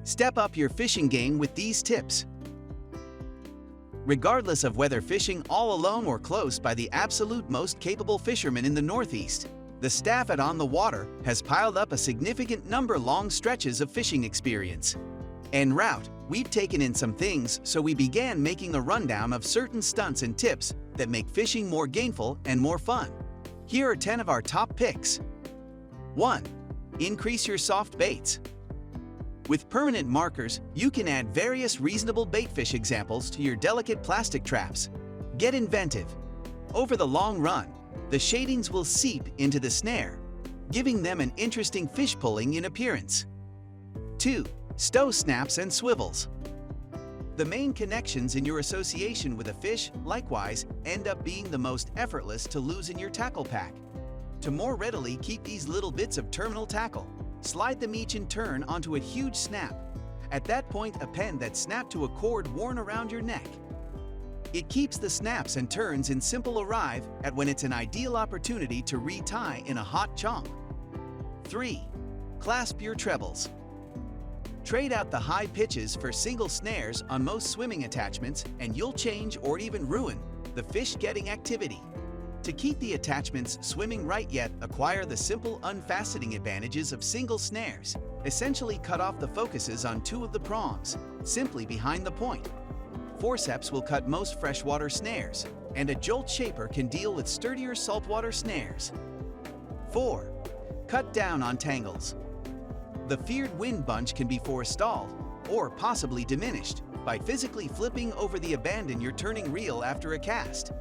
Step up your fishing game with these tips. Regardless of whether fishing all alone or close by the absolute most capable fishermen in the Northeast, the staff at On the Water has piled up a significant number long stretches of fishing experience. En route, we've taken in some things, so we began making a rundown of certain stunts and tips that make fishing more gainful and more fun. Here are 10 of our top picks. 1. Increase your soft baits. With permanent markers, you can add various reasonable baitfish examples to your delicate plastic traps. Get inventive. Over the long run, the shadings will seep into the snare, giving them an interesting fish pulling in appearance. 2. Stow snaps and swivels. The main connections in your association with a fish, likewise, end up being the most effortless to lose in your tackle pack. To more readily keep these little bits of terminal tackle, slide them each in turn onto a huge snap. At that point, append that snap to a cord worn around your neck. It keeps the snaps and turns in simple arrive at when it's an ideal opportunity to retie in a hot chomp. 3. Clasp your trebles. Trade out the high pitches for single snares on most swimming attachments and you'll change or even ruin the fish-getting activity. To keep the attachments swimming right yet acquire the simple unfastening advantages of single snares. Essentially cut off the focuses on 2 of the prongs, simply behind the point. Forceps will cut most freshwater snares, and a jolt shaper can deal with sturdier saltwater snares. 4. Cut down on tangles. The feared wind bunch can be forestalled, or possibly diminished, by physically flipping over the abandon your turning reel after a cast.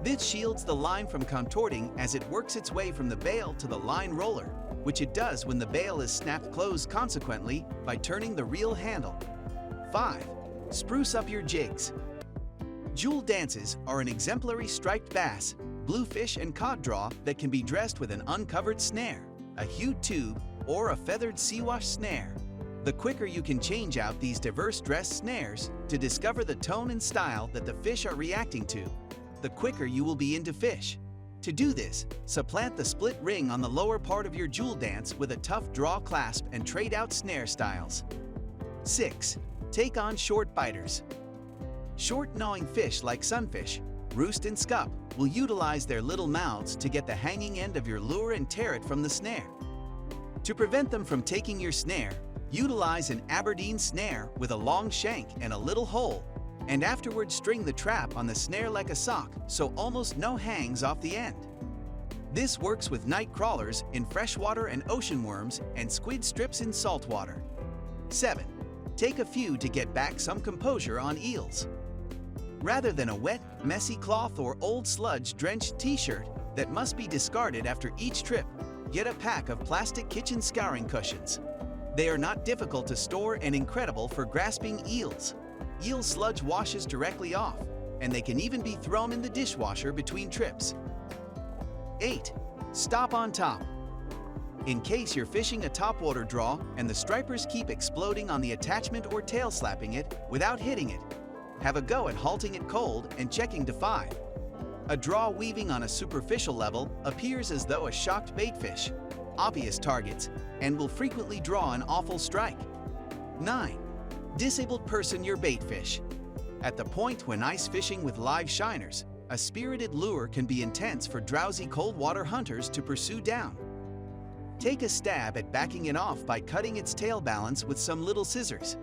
This shields the line from contorting as it works its way from the bail to the line roller, which it does when the bail is snapped closed consequently by turning the reel handle. 5. Spruce up your jigs. Jewel dances are an exemplary striped bass, bluefish, and cod draw that can be dressed with an uncovered snare, a hewed tube, or a feathered seawash snare. The quicker you can change out these diverse dressed snares to discover the tone and style that the fish are reacting to, the quicker you will be into fish. To do this, supplant the split ring on the lower part of your jewel dance with a tough draw clasp and trade out snare styles. 6. Take on short biters. Short gnawing fish like sunfish, roost, and scup will utilize their little mouths to get the hanging end of your lure and tear it from the snare. To prevent them from taking your snare, utilize an Aberdeen snare with a long shank and a little hole, and afterwards string the trap on the snare like a sock so almost no hangs off the end. This works with night crawlers in freshwater and ocean worms and squid strips in saltwater. 7. Take a few to get back some composure on eels. Rather than a wet, messy cloth or old sludge-drenched t-shirt that must be discarded after each trip, get a pack of plastic kitchen scouring cushions. They are not difficult to store and incredible for grasping eels. Eel sludge washes directly off, and they can even be thrown in the dishwasher between trips. 8. Stop on top. In case you're fishing a topwater draw and the stripers keep exploding on the attachment or tail slapping it without hitting it, have a go at halting it cold and checking to 5. A draw weaving on a superficial level appears as though a shocked baitfish, obvious targets, and will frequently draw an awful strike. 9. Disabled person your baitfish. At the point when ice fishing with live shiners, a spirited lure can be intense for drowsy cold water hunters to pursue down. Take a stab at backing it off by cutting its tail balance with some little scissors.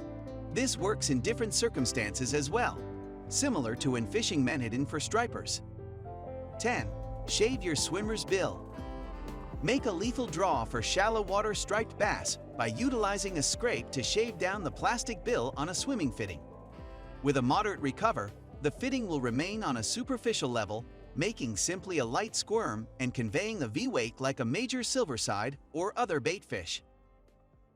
This works in different circumstances as well, similar to when fishing menhaden for stripers. 10. Shave your swimmer's bill. Make a lethal draw for shallow water striped bass by utilizing a scrape to shave down the plastic bill on a swimming fitting. With a moderate recover, the fitting will remain on a superficial level, making simply a light squirm and conveying a V-wake like a major silverside or other baitfish.